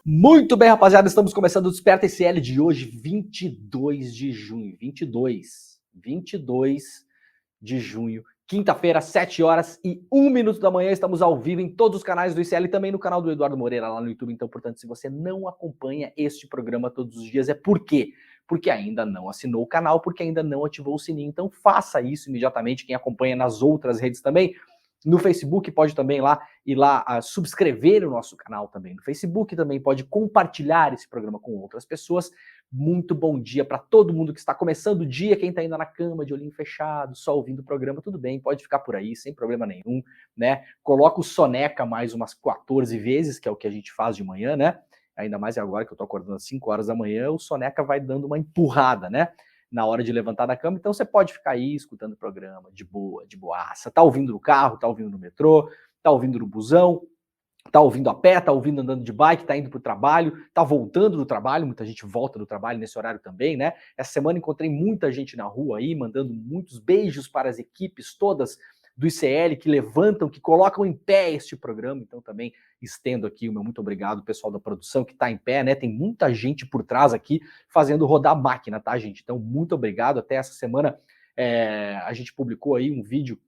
Muito bem, rapaziada, estamos começando o Desperta ICL de hoje, 22 de junho, 22 de junho, quinta-feira, 7h01 da manhã, estamos ao vivo em todos os canais do ICL e também no canal do Eduardo Moreira lá no YouTube, então, portanto, se você não acompanha este programa todos os dias, é por quê? Porque ainda não assinou o canal, porque ainda não ativou o sininho, então faça isso imediatamente, quem acompanha nas outras redes também. No Facebook pode também ir lá subscrever o nosso canal também no Facebook, também pode compartilhar esse programa com outras pessoas. Muito bom dia para todo mundo que está começando o dia, quem está ainda na cama, de olhinho fechado, só ouvindo o programa, tudo bem, pode ficar por aí, sem problema nenhum, né? Coloca o soneca mais umas 14 vezes, que é o que a gente faz de manhã, né? Ainda mais agora que eu tô acordando às 5 horas da manhã, o soneca vai dando uma empurrada, né? Na hora de levantar da cama, então você pode ficar aí escutando o programa, de boa, de boaça, tá ouvindo no carro, tá ouvindo no metrô, tá ouvindo no busão, tá ouvindo a pé, tá ouvindo andando de bike, tá indo pro trabalho, tá voltando do trabalho, muita gente volta do trabalho nesse horário também, né? Essa semana encontrei muita gente na rua aí, mandando muitos beijos para as equipes todas do ICL, que levantam, que colocam em pé este programa, então também estendo aqui o meu muito obrigado, pessoal da produção que tá em pé, né? Tem muita gente por trás aqui fazendo rodar a máquina, tá, gente? Então, muito obrigado. Até essa semana a gente publicou aí um vídeo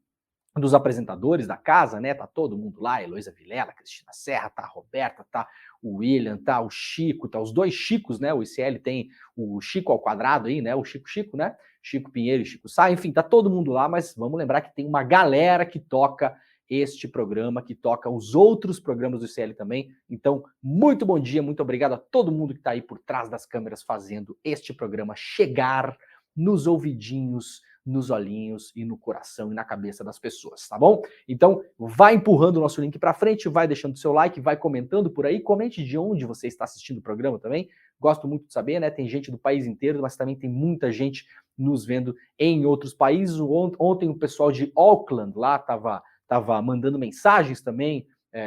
dos apresentadores da casa, né? Tá todo mundo lá, Heloísa Vilela, Cristina Serra, tá a Roberta, tá o William, tá o Chico, tá os dois Chicos, né? O ICL tem o Chico ao quadrado aí, né? O Chico, né? Chico Pinheiro e Chico Sá, enfim, tá todo mundo lá, mas vamos lembrar que tem uma galera que toca este programa, que toca os outros programas do ICL também. Então, muito bom dia, muito obrigado a todo mundo que tá aí por trás das câmeras fazendo este programa chegar nos ouvidinhos, nos olhinhos e no coração e na cabeça das pessoas, tá bom? Então, vai empurrando o nosso link para frente, vai deixando seu like, vai comentando por aí, comente de onde você está assistindo o programa também. Gosto muito de saber, né? Tem gente do país inteiro, mas também tem muita gente nos vendo em outros países. Ontem o pessoal de Auckland lá tava mandando mensagens também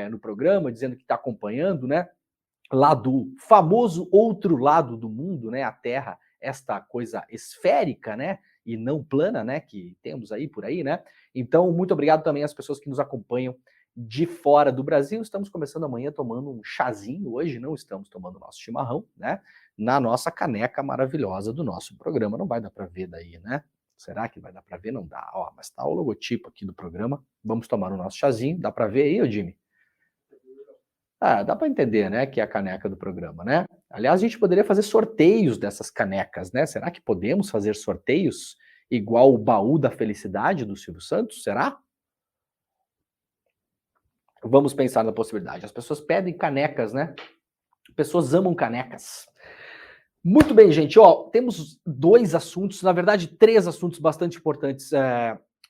no programa, dizendo que está acompanhando, né? Lá do famoso outro lado do mundo, né? A Terra, esta coisa esférica, né? E não plana, né? Que temos aí por aí, né? Então, muito obrigado também às pessoas que nos acompanham de fora do Brasil. Estamos começando amanhã tomando um chazinho. Hoje não estamos tomando nosso chimarrão, né? Na nossa caneca maravilhosa do nosso programa. Não vai dar para ver daí, né? Será que vai dar para ver? Não dá. Ó, mas tá o logotipo aqui do programa. Vamos tomar o nosso chazinho. Dá para ver aí, ô Jimmy? Ah, dá para entender, né, que é a caneca do programa, né? Aliás, a gente poderia fazer sorteios dessas canecas, né? Será que podemos fazer sorteios igual o baú da felicidade do Silvio Santos? Será? Vamos pensar na possibilidade. As pessoas pedem canecas, né? Pessoas amam canecas. Muito bem, gente. Ó, temos dois assuntos, na verdade, três assuntos bastante importantes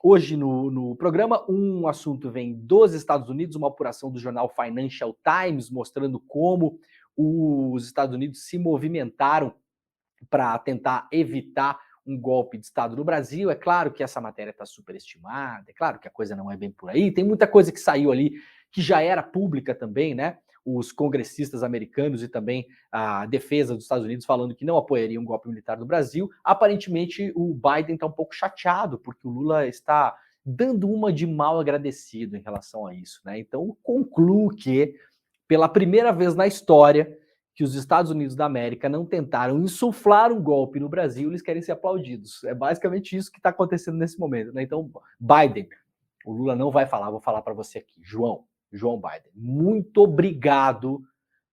hoje no programa. Um assunto vem dos Estados Unidos, uma apuração do jornal Financial Times mostrando como os Estados Unidos se movimentaram para tentar evitar um golpe de Estado no Brasil. É claro que essa matéria está superestimada, é claro que a coisa não é bem por aí, tem muita coisa que saiu ali que já era pública também, né? Os congressistas americanos e também a defesa dos Estados Unidos falando que não apoiariam um golpe militar no Brasil. Aparentemente, o Biden está um pouco chateado, porque o Lula está dando uma de mal agradecido em relação a isso, né? Então, concluo que, pela primeira vez na história, que os Estados Unidos da América não tentaram insuflar um golpe no Brasil, eles querem ser aplaudidos. É basicamente isso que está acontecendo nesse momento, né? Então, Biden, o Lula não vai falar, vou falar para você aqui, João Biden, muito obrigado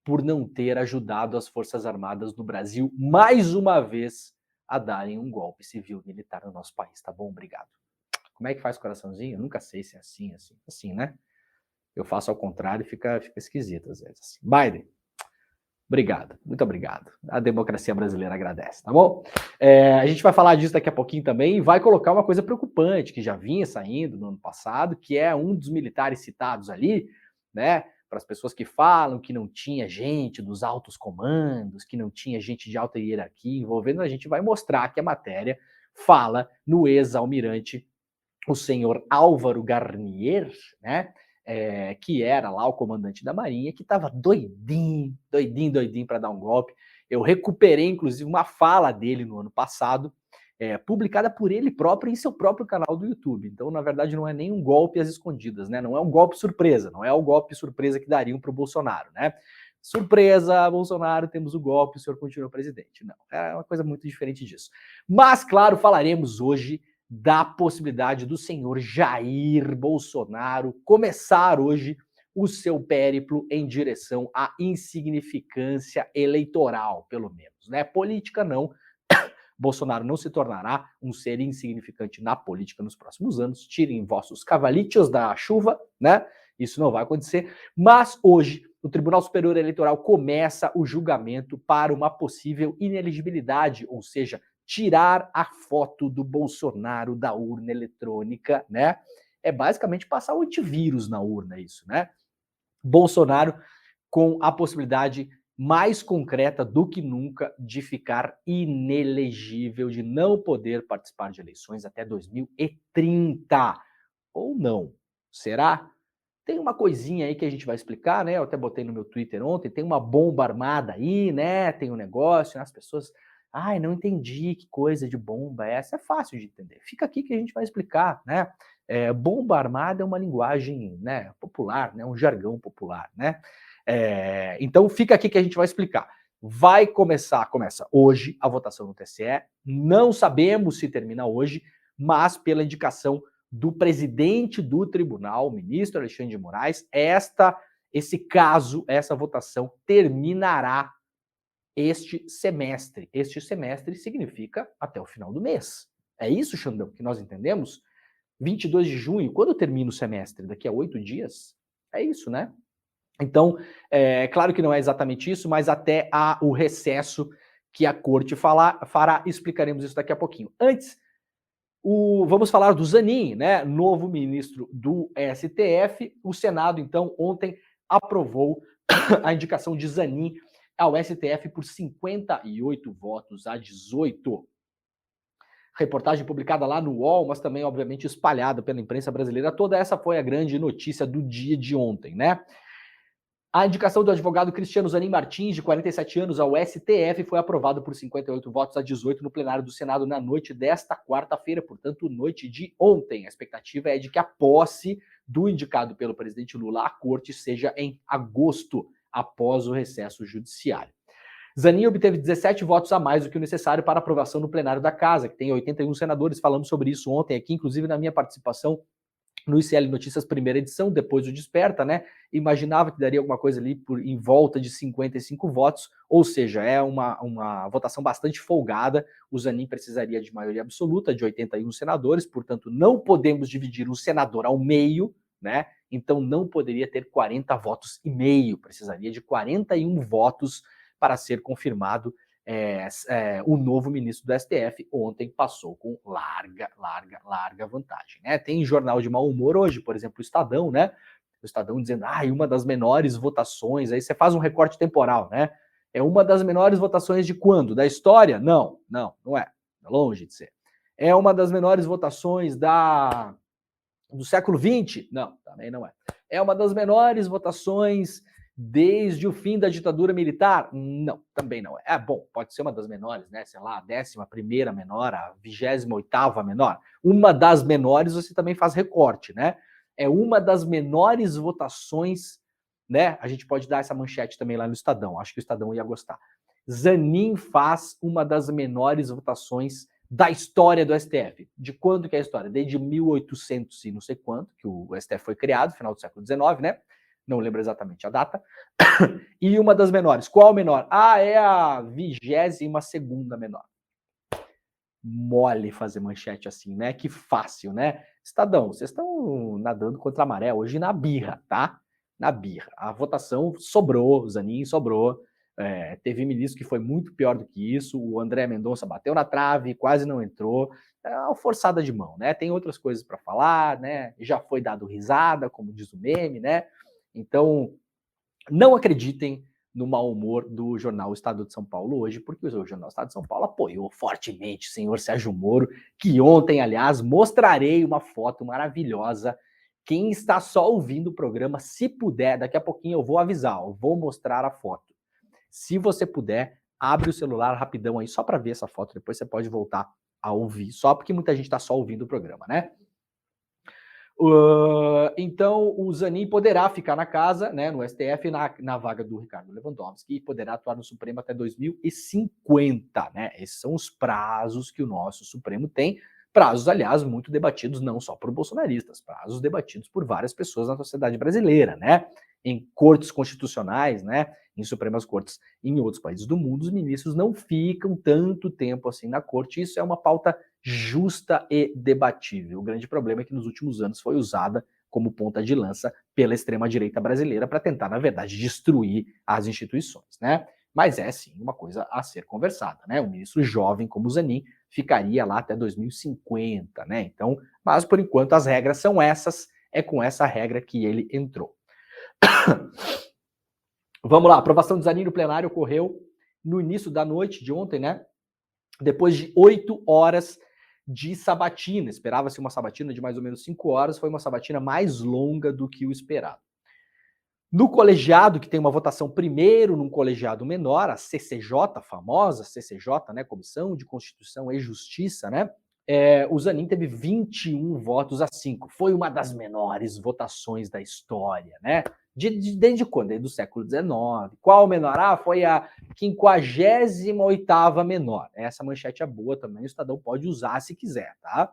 por não ter ajudado as Forças Armadas do Brasil, mais uma vez, a darem um golpe civil militar no nosso país, tá bom? Obrigado. Como é que faz coraçãozinho? Eu nunca sei se é assim, né? Eu faço ao contrário e fica esquisito às vezes. Assim. Biden, obrigado, muito obrigado. A democracia brasileira agradece, tá bom? A gente vai falar disso daqui a pouquinho também e vai colocar uma coisa preocupante que já vinha saindo no ano passado, que é um dos militares citados ali, né? Para as pessoas que falam que não tinha gente dos altos comandos, que não tinha gente de alta hierarquia envolvendo, a gente vai mostrar que a matéria fala no ex-almirante, o senhor Álvaro Garnier, né? que era lá o comandante da Marinha, que estava doidinho para dar um golpe. Eu recuperei, inclusive, uma fala dele no ano passado, publicada por ele próprio em seu próprio canal do YouTube. Então, na verdade, não é nem um golpe às escondidas, né? Não é um golpe surpresa, não é o golpe surpresa que dariam para o Bolsonaro, né? Surpresa, Bolsonaro, temos o golpe, o senhor continua presidente. Não, é uma coisa muito diferente disso. Mas, claro, falaremos hoje da possibilidade do senhor Jair Bolsonaro começar hoje o seu périplo em direção à insignificância eleitoral, pelo menos, né? Política não. Bolsonaro não se tornará um ser insignificante na política nos próximos anos. Tirem vossos cavalitos da chuva, né? Isso não vai acontecer. Mas hoje, o Tribunal Superior Eleitoral começa o julgamento para uma possível inelegibilidade, ou seja, tirar a foto do Bolsonaro da urna eletrônica, né? É basicamente passar o antivírus na urna, isso, né? Bolsonaro com a possibilidade mais concreta do que nunca de ficar inelegível, de não poder participar de eleições até 2030. Ou não? Será? Tem uma coisinha aí que a gente vai explicar, né? Eu até botei no meu Twitter ontem, tem uma bomba armada aí, né? Tem um negócio, né? As pessoas, ai, não entendi que coisa de bomba é essa. É fácil de entender. Fica aqui que a gente vai explicar, né? Bomba armada é uma linguagem, né, popular, né? Um jargão popular, né? Então fica aqui que a gente vai explicar. Começa hoje a votação no TSE. Não sabemos se termina hoje, mas pela indicação do presidente do tribunal, o ministro Alexandre de Moraes, esse caso, essa votação terminará este semestre. Este semestre significa até o final do mês. É isso, Xandão, que nós entendemos? 22 de junho, quando termina o semestre? Daqui a 8 dias? É isso, né? Então, claro que não é exatamente isso, mas até o recesso que a corte fará, explicaremos isso daqui a pouquinho. Antes, vamos falar do Zanin, né? Novo ministro do STF. O Senado, então, ontem aprovou a indicação de Zanin ao STF por 58 votos a 18. Reportagem publicada lá no UOL, mas também, obviamente, espalhada pela imprensa brasileira toda. Essa foi a grande notícia do dia de ontem, né? A indicação do advogado Cristiano Zanin Martins, de 47 anos, ao STF foi aprovada por 58 votos a 18 no plenário do Senado na noite desta quarta-feira, portanto, noite de ontem. A expectativa é de que a posse do indicado pelo presidente Lula à corte seja em agosto, após o recesso judiciário. Zanin obteve 17 votos a mais do que o necessário para aprovação no plenário da Casa, que tem 81 senadores. Falamos sobre isso ontem aqui, inclusive na minha participação no ICL Notícias primeira edição, depois do Desperta, né? Imaginava que daria alguma coisa ali em volta de 55 votos, ou seja, é uma votação bastante folgada. O Zanin precisaria de maioria absoluta, de 81 senadores, portanto, não podemos dividir um senador ao meio, né? Então não poderia ter 40 votos e meio, precisaria de 41 votos para ser confirmado o novo ministro do STF. Ontem passou com larga vantagem, né? Tem jornal de mau humor hoje, por exemplo, o Estadão, né? O Estadão dizendo, uma das menores votações, aí você faz um recorte temporal, né? É uma das menores votações de quando? Da história? Não é. Longe de ser. É uma das menores votações do século XX? Não, também não é. É uma das menores votações desde o fim da ditadura militar? Não, também não é. Bom, pode ser uma das menores, né? Sei lá, a 11ª menor, a 28ª menor. Uma das menores você também faz recorte, né? É uma das menores votações, né? A gente pode dar essa manchete também lá no Estadão. Acho que o Estadão ia gostar. Zanin faz uma das menores votações da história do STF. De quando que é a história? Desde 1800 e não sei quanto, que o STF foi criado, final do século XIX, né? Não lembro exatamente a data. E uma das menores. Qual menor? É a 22ª menor. Mole fazer manchete assim, né? Que fácil, né? Estadão, vocês estão nadando contra a maré hoje na birra, tá? Na birra. A votação sobrou, o Zanin sobrou. Teve ministro que foi muito pior do que isso. O André Mendonça bateu na trave, quase não entrou. É uma forçada de mão, né? Tem outras coisas para falar, né? Já foi dado risada, como diz o meme, né? Então, não acreditem no mau humor do jornal Estado de São Paulo hoje, porque o jornal Estado de São Paulo apoiou fortemente o senhor Sérgio Moro, que ontem, aliás, mostrarei uma foto maravilhosa Quem está só ouvindo o programa, se puder, daqui a pouquinho eu vou avisar, eu vou mostrar a foto. Se você puder, abre o celular rapidão aí, só para ver essa foto, depois você pode voltar a ouvir, só porque muita gente está só ouvindo o programa, né? Então, o Zanin poderá ficar na casa, né, no STF, na vaga do Ricardo Lewandowski, e poderá atuar no Supremo até 2050, né? Esses são os prazos que o nosso Supremo tem. Prazos, aliás, muito debatidos não só por bolsonaristas, prazos debatidos por várias pessoas na sociedade brasileira, né? Em cortes constitucionais, né? Em Supremas Cortes em outros países do mundo, os ministros não ficam tanto tempo assim na corte. Isso é uma pauta justa e debatível. O grande problema é que nos últimos anos foi usada como ponta de lança pela extrema-direita brasileira para tentar, na verdade, destruir as instituições, né? Mas é sim uma coisa a ser conversada, né? Um ministro jovem como o Zanin ficaria lá até 2050, né? Então, mas por enquanto as regras são essas, é com essa regra que ele entrou. Vamos lá, a aprovação do Zanin no plenário ocorreu no início da noite de ontem, né? Depois de 8 horas de sabatina. Esperava-se uma sabatina de mais ou menos 5 horas, foi uma sabatina mais longa do que o esperado. No colegiado, que tem uma votação primeiro num colegiado menor, a CCJ, a famosa CCJ, né, Comissão de Constituição e Justiça, né, o Zanin teve 21 votos a 5. Foi uma das menores votações da história, né? Desde quando? Desde o século XIX. Qual menor? Ah, foi a 58ª menor. Essa manchete é boa também, o Estadão pode usar se quiser, tá?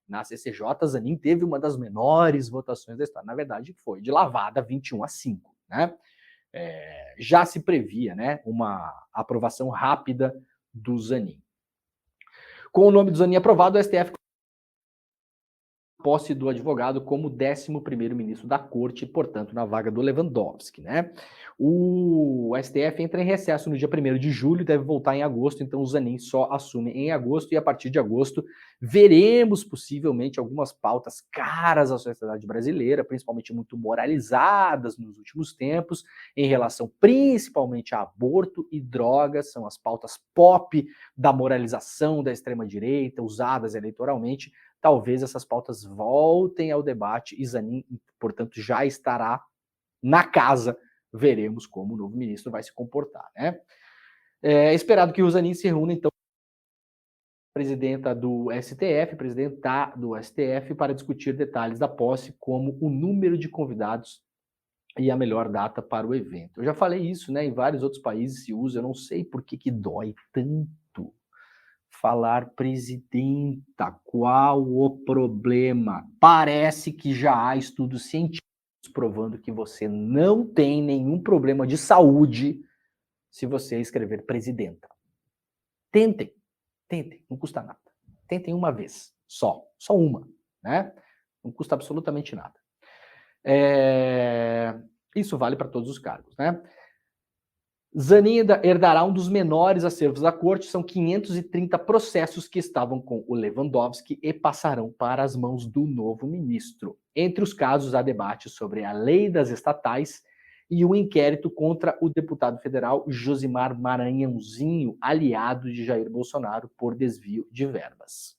Na CCJ, Zanin teve uma das menores votações da história. Na verdade, foi de lavada 21 a 5, né? Já se previa, né, uma aprovação rápida do Zanin. Com o nome do Zanin aprovado, o STF posse do advogado como 11º ministro da corte, portanto, na vaga do Lewandowski, né? O STF entra em recesso no dia 1º de julho e deve voltar em agosto, então o Zanin só assume em agosto, e a partir de agosto veremos possivelmente algumas pautas caras à sociedade brasileira, principalmente muito moralizadas nos últimos tempos, em relação principalmente a aborto e drogas, são as pautas pop da moralização da extrema-direita, usadas eleitoralmente. Talvez essas pautas voltem ao debate e Zanin, portanto, já estará na casa. Veremos como o novo ministro vai se comportar, né? É esperado que o Zanin se reúna, então, com a presidenta do STF, presidenta do STF, para discutir detalhes da posse, como o número de convidados e a melhor data para o evento. Eu já falei isso, né? Em vários outros países se usa, eu não sei por que dói tanto falar presidenta. Qual o problema? Parece que já há estudos científicos provando que você não tem nenhum problema de saúde se você escrever presidenta. Tentem, não custa nada. Tentem uma vez, só uma, né? Não custa absolutamente nada. Isso vale para todos os cargos, né? Zanin herdará um dos menores acervos da corte, são 530 processos que estavam com o Lewandowski e passarão para as mãos do novo ministro. Entre os casos, há debate sobre a lei das estatais e o inquérito contra o deputado federal Josimar Maranhãozinho, aliado de Jair Bolsonaro, por desvio de verbas.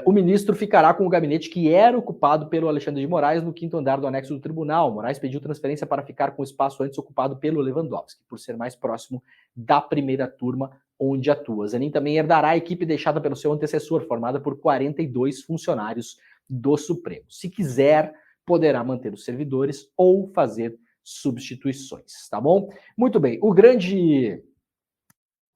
O ministro ficará com o gabinete que era ocupado pelo Alexandre de Moraes no 5º andar do anexo do tribunal. Moraes pediu transferência para ficar com o espaço antes ocupado pelo Lewandowski, por ser mais próximo da primeira turma onde atua. Zanin também herdará a equipe deixada pelo seu antecessor, formada por 42 funcionários do Supremo. Se quiser, poderá manter os servidores ou fazer substituições, tá bom? Muito bem, o grande...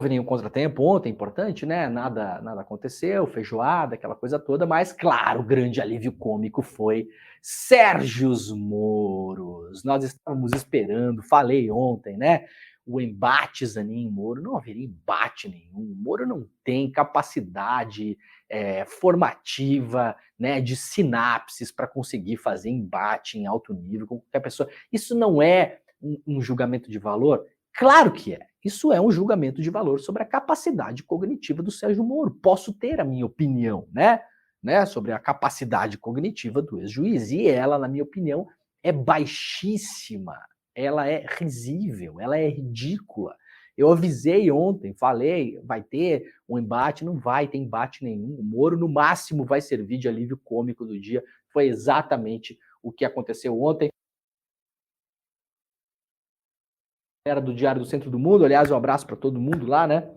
nenhum contratempo ontem, importante, né? Nada aconteceu, feijoada, aquela coisa toda, mas, claro, o grande alívio cômico foi Sérgio Moro. Nós estávamos esperando, falei ontem, né? O embate Zanin-Moro, não haveria embate nenhum. Moro não tem capacidade formativa, né, de sinapses para conseguir fazer embate em alto nível com qualquer pessoa. Isso não é um julgamento de valor? Claro que é. Isso é um julgamento de valor sobre a capacidade cognitiva do Sérgio Moro. Posso ter a minha opinião, né, sobre a capacidade cognitiva do ex-juiz, e ela, na minha opinião, é baixíssima, ela é risível, ela é ridícula. Eu avisei ontem, falei, vai ter um embate, não vai ter embate nenhum. O Moro, no máximo, vai servir de alívio cômico do dia, Foi exatamente o que aconteceu ontem. Era do Diário do Centro do Mundo, aliás, um abraço para todo mundo lá, né?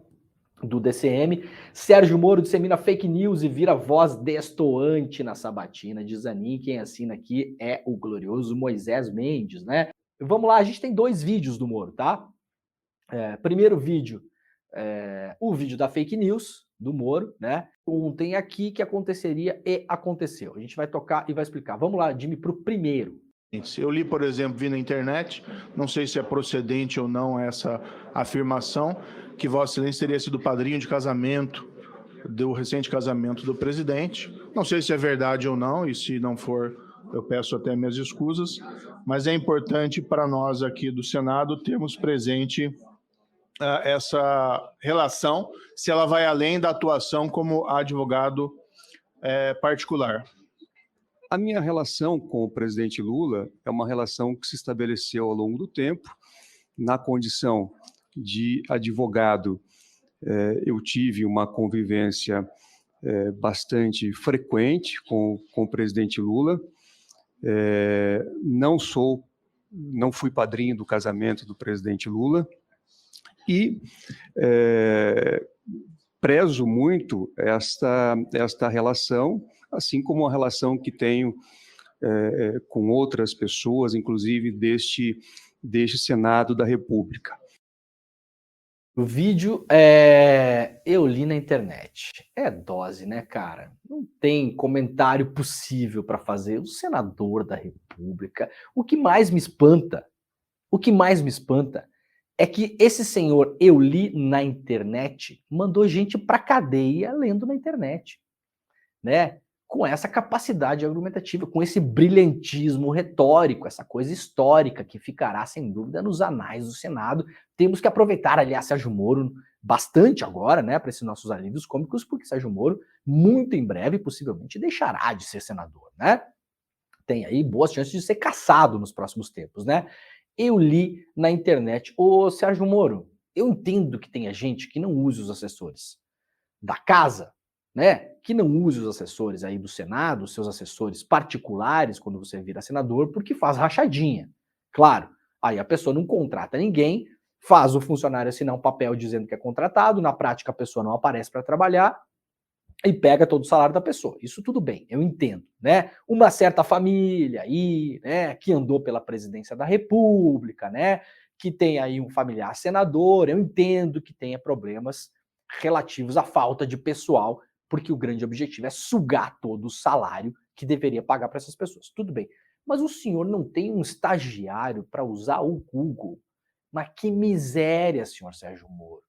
Do DCM. Sérgio Moro dissemina fake news e vira voz destoante na sabatina de Zanin. Quem assina aqui é o glorioso Moisés Mendes, né? Vamos lá, a gente tem 2 vídeos do Moro, tá? Primeiro vídeo, o vídeo da fake news do Moro, né? Ontem aqui que aconteceria e aconteceu. A gente vai tocar e vai explicar. Vamos lá, Jimmy, para o primeiro. Eu li, por exemplo, vi na internet, não sei se é procedente ou não essa afirmação, que Vossa Excelência teria sido padrinho de casamento, do recente casamento do presidente. Não sei se é verdade ou não, e se não for, eu peço até minhas escusas, mas é importante para nós aqui do Senado termos presente essa relação, se ela vai além da atuação como advogado particular. A minha relação com o presidente Lula é uma relação que se estabeleceu ao longo do tempo. Na condição de advogado, eu tive uma convivência bastante frequente com o presidente Lula. Não fui padrinho do casamento do presidente Lula e prezo muito esta relação, assim como a relação que tenho com outras pessoas, inclusive deste Senado da República. O vídeo eu li na internet. É dose, né, cara? Não tem comentário possível para fazer. O senador da República. O que mais me espanta é que esse senhor eu li na internet mandou gente pra cadeia lendo na internet, né? Com essa capacidade argumentativa, com esse brilhantismo retórico, essa coisa histórica que ficará, sem dúvida, nos anais do Senado. Temos que aproveitar, aliás, Sérgio Moro bastante agora, né, para esses nossos alívios cômicos, porque Sérgio Moro, muito em breve, possivelmente, deixará de ser senador, né? Tem aí boas chances de ser cassado nos próximos tempos, né? Eu li na internet, ô Sérgio Moro, eu entendo que tenha gente que não use os assessores da casa, né, que não use os assessores aí do Senado, os seus assessores particulares, quando você vira senador, porque faz rachadinha. Claro, aí a pessoa não contrata ninguém, faz o funcionário assinar um papel dizendo que é contratado, na prática a pessoa não aparece para trabalhar e pega todo o salário da pessoa. Isso tudo bem, eu entendo, né? Uma certa família aí, né, que andou pela presidência da República, né, que tem aí um familiar senador, eu entendo que tenha problemas relativos à falta de pessoal, porque o grande objetivo é sugar todo o salário que deveria pagar para essas pessoas. Tudo bem. Mas o senhor não tem um estagiário para usar o Google? Mas que miséria, senhor Sérgio Moro.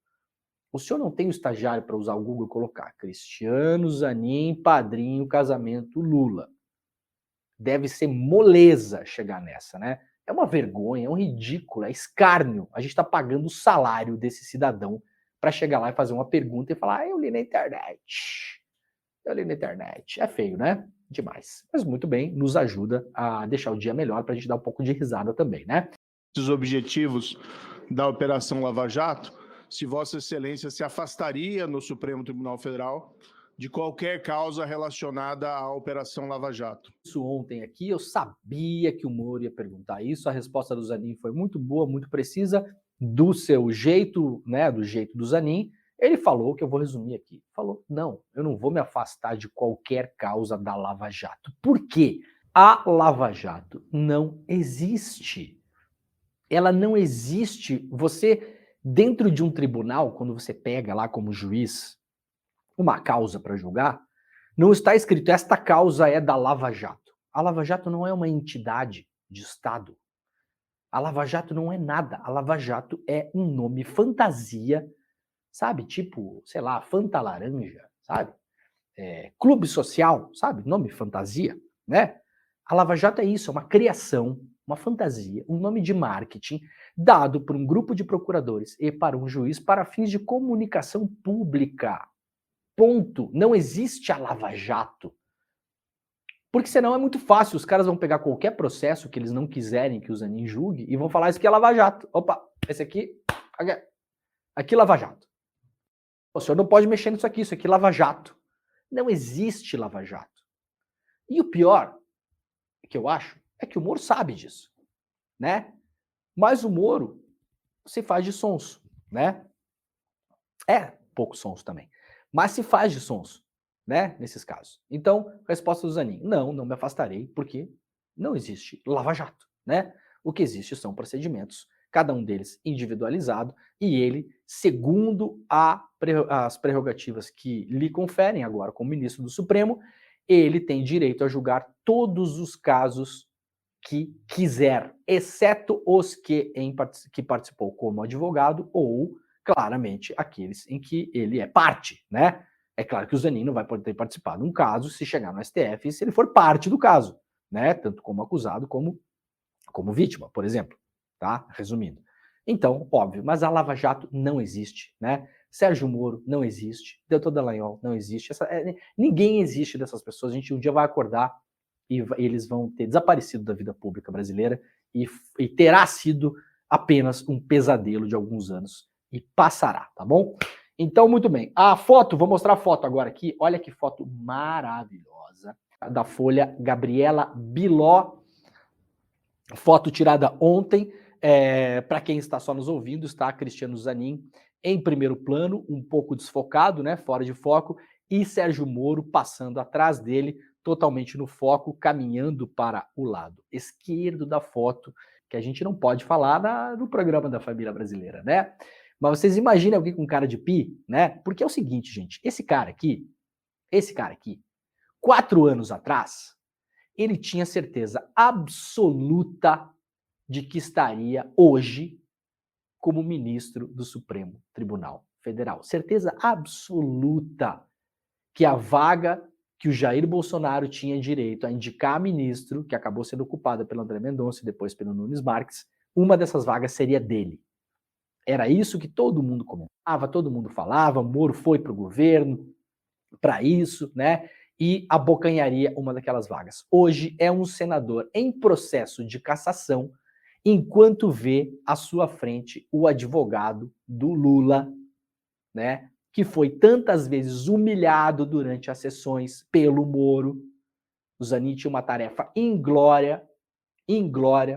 O senhor não tem um estagiário para usar o Google e colocar Cristiano Zanin, padrinho, casamento Lula. Deve ser moleza chegar nessa, né? É uma vergonha, é um ridículo, é escárnio. A gente está pagando o salário desse cidadão para chegar lá e fazer uma pergunta e falar, eu li na internet. Eu li na internet. É feio, né? Demais. Mas muito bem, nos ajuda a deixar o dia melhor para a gente dar um pouco de risada também, né? Os objetivos da Operação Lava Jato, se Vossa Excelência se afastaria no Supremo Tribunal Federal de qualquer causa relacionada à Operação Lava Jato. Isso ontem aqui, eu sabia que o Moro ia perguntar isso, a resposta do Zanin foi muito boa, muito precisa, do seu jeito, né, do jeito do Zanin. Ele falou, que eu vou resumir aqui, falou, não, eu não vou me afastar de qualquer causa da Lava Jato. Por quê? A Lava Jato não existe. Ela não existe. Você, dentro de um tribunal, quando você pega lá como juiz uma causa para julgar, não está escrito, esta causa é da Lava Jato. A Lava Jato não é uma entidade de Estado. A Lava Jato não é nada. A Lava Jato é um nome fantasia, sabe? Tipo, sei lá, Fanta Laranja, sabe? Clube Social, sabe? Nome fantasia, né? A Lava Jato é isso, é uma criação, uma fantasia, um nome de marketing dado por um grupo de procuradores e para um juiz para fins de comunicação pública. Ponto. Não existe a Lava Jato. Porque senão é muito fácil, os caras vão pegar qualquer processo que eles não quiserem que o Zanin julgue e vão falar, isso aqui é Lava Jato. Opa, esse aqui, aqui Lava Jato. O senhor não pode mexer nisso aqui é Lava Jato. Não existe Lava Jato. E o pior que eu acho é que o Moro sabe disso, né? Mas o Moro se faz de sonso, né? É pouco sonso também, mas se faz de sonso, né? Nesses casos. Então, resposta do Zanin: não, não me afastarei, porque não existe lava-jato, né? O que existe são procedimentos, cada um deles individualizado, e ele, segundo as prerrogativas que lhe conferem agora como ministro do Supremo, ele tem direito a julgar todos os casos que quiser, exceto os que participou como advogado ou, claramente, aqueles em que ele é parte, né? É claro que o Zanin não vai poder ter participado de um caso se chegar no STF e se ele for parte do caso, né? Tanto como acusado como vítima, por exemplo, tá? Resumindo. Então, óbvio, mas a Lava Jato não existe, né? Sérgio Moro não existe, Deltan Dallagnol não existe, ninguém existe dessas pessoas. A gente um dia vai acordar e eles vão ter desaparecido da vida pública brasileira e terá sido apenas um pesadelo de alguns anos e passará, tá bom? Então, muito bem. A foto, vou mostrar a foto agora aqui. Olha que foto maravilhosa da Folha, Gabriela Biló. Foto tirada ontem. Para quem está só nos ouvindo, está Cristiano Zanin em primeiro plano, um pouco desfocado, né, fora de foco, e Sérgio Moro passando atrás dele, totalmente no foco, caminhando para o lado esquerdo da foto, que a gente não pode falar no programa da família brasileira, né? Mas vocês imaginem alguém com cara de pi, né? Porque é o seguinte, gente, esse cara aqui, 4 anos atrás, ele tinha certeza absoluta de que estaria hoje como ministro do Supremo Tribunal Federal. Certeza absoluta que a vaga que o Jair Bolsonaro tinha direito a indicar ministro, que acabou sendo ocupada pelo André Mendonça e depois pelo Nunes Marques, uma dessas vagas seria dele. Era isso que todo mundo comentava, todo mundo falava, Moro foi para o governo para isso, né? E abocanharia uma daquelas vagas. Hoje é um senador em processo de cassação, enquanto vê à sua frente o advogado do Lula, né? Que foi tantas vezes humilhado durante as sessões pelo Moro. O Zanin tinha uma tarefa inglória,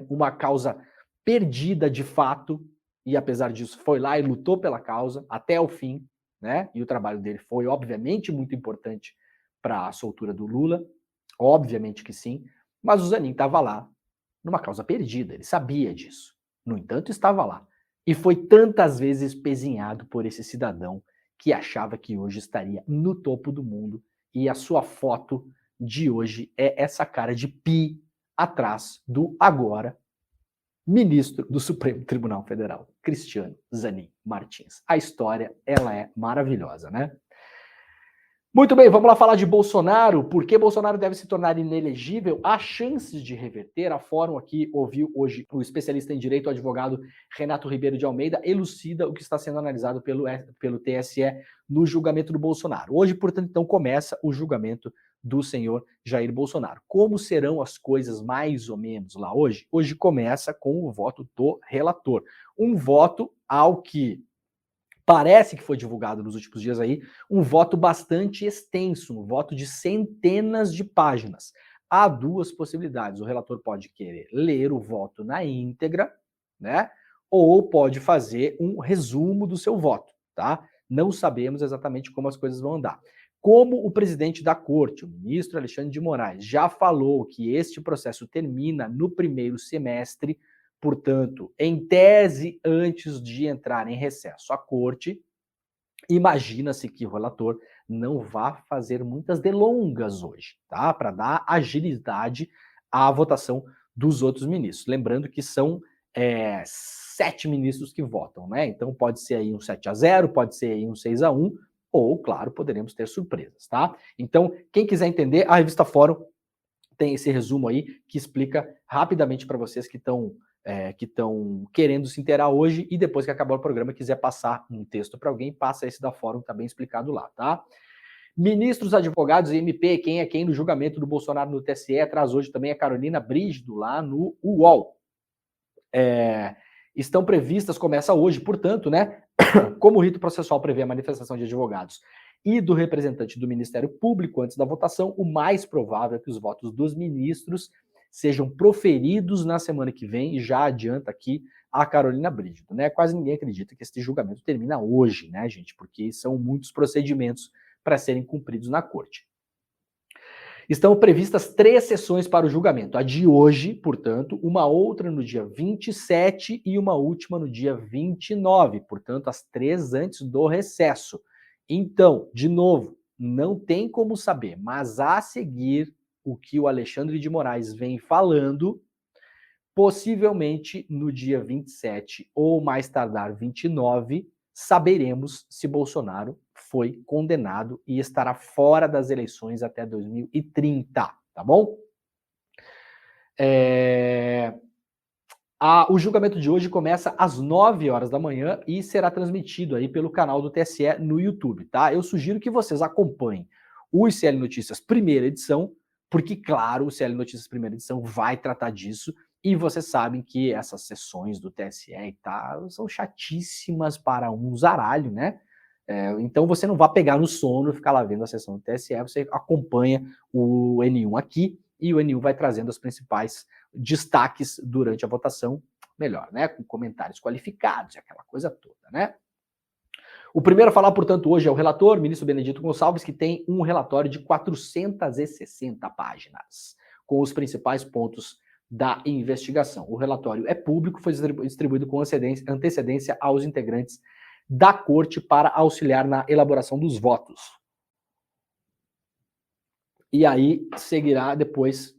uma causa perdida de fato, e apesar disso foi lá e lutou pela causa até o fim, né? E o trabalho dele foi, obviamente, muito importante para a soltura do Lula, obviamente que sim, mas o Zanin estava lá numa causa perdida, ele sabia disso. No entanto, estava lá. E foi tantas vezes pezinhado por esse cidadão que achava que hoje estaria no topo do mundo, e a sua foto de hoje é essa cara de pi atrás do agora ministro do Supremo Tribunal Federal, Cristiano Zanin Martins. A história, ela é maravilhosa, né? Muito bem, vamos lá falar de Bolsonaro. Por que Bolsonaro deve se tornar inelegível? Há chances de reverter. A Fórum aqui ouviu hoje o especialista em direito, o advogado Renato Ribeiro de Almeida, elucida o que está sendo analisado pelo TSE no julgamento do Bolsonaro. Hoje, portanto, então começa o julgamento do senhor Jair Bolsonaro. Como serão as coisas mais ou menos lá hoje? Hoje começa com o voto do relator. Um voto ao que parece que foi divulgado nos últimos dias aí, um voto bastante extenso, um voto de centenas de páginas. Há duas possibilidades. O relator pode querer ler o voto na íntegra, né? Ou pode fazer um resumo do seu voto, tá? Não sabemos exatamente como as coisas vão andar. Como o presidente da corte, o ministro Alexandre de Moraes, já falou que este processo termina no primeiro semestre, portanto, em tese, antes de entrar em recesso à corte, imagina-se que o relator não vá fazer muitas delongas hoje, tá? Para dar agilidade à votação dos outros ministros. Lembrando que são 7 ministros que votam, né? Então pode ser aí um 7-0, pode ser aí um 6-1, ou, claro, poderemos ter surpresas, tá? Então, quem quiser entender, a revista Fórum tem esse resumo aí que explica rapidamente para vocês que estão querendo se inteirar hoje, e depois que acabar o programa quiser passar um texto para alguém, passa esse da Fórum, tá bem explicado lá, tá? Ministros, advogados e MP, quem é quem no julgamento do Bolsonaro no TSE, traz hoje também a Carolina Brígido lá no UOL. Estão previstas, começa hoje, portanto, né? Como o rito processual prevê a manifestação de advogados e do representante do Ministério Público antes da votação, o mais provável é que os votos dos ministros sejam proferidos na semana que vem, e já adianta aqui a Carolina Brígido, né? Quase ninguém acredita que esse julgamento termina hoje, né, gente? Porque são muitos procedimentos para serem cumpridos na corte. Estão previstas 3 sessões para o julgamento. A de hoje, portanto, uma outra no dia 27 e uma última no dia 29. Portanto, as 3 antes do recesso. Então, de novo, não tem como saber, mas a seguir o que o Alexandre de Moraes vem falando, possivelmente no dia 27 ou mais tardar 29, saberemos se Bolsonaro foi condenado e estará fora das eleições até 2030, tá bom? O julgamento de hoje começa às 9 horas da manhã e será transmitido aí pelo canal do TSE no YouTube, tá? Eu sugiro que vocês acompanhem o ICL Notícias primeira edição, porque, claro, o ICL Notícias primeira edição vai tratar disso, e vocês sabem que essas sessões do TSE e tal são chatíssimas para um zaralho, né? Então você não vai pegar no sono e ficar lá vendo a sessão do TSE, você acompanha o N1 aqui, e o N1 vai trazendo os principais destaques durante a votação, melhor, né? Com comentários qualificados e aquela coisa toda, né? O primeiro a falar, portanto, hoje é o relator, ministro Benedito Gonçalves, que tem um relatório de 460 páginas, com os principais pontos da investigação. O relatório é público, foi distribuído com antecedência aos integrantes da corte para auxiliar na elaboração dos votos. E aí seguirá depois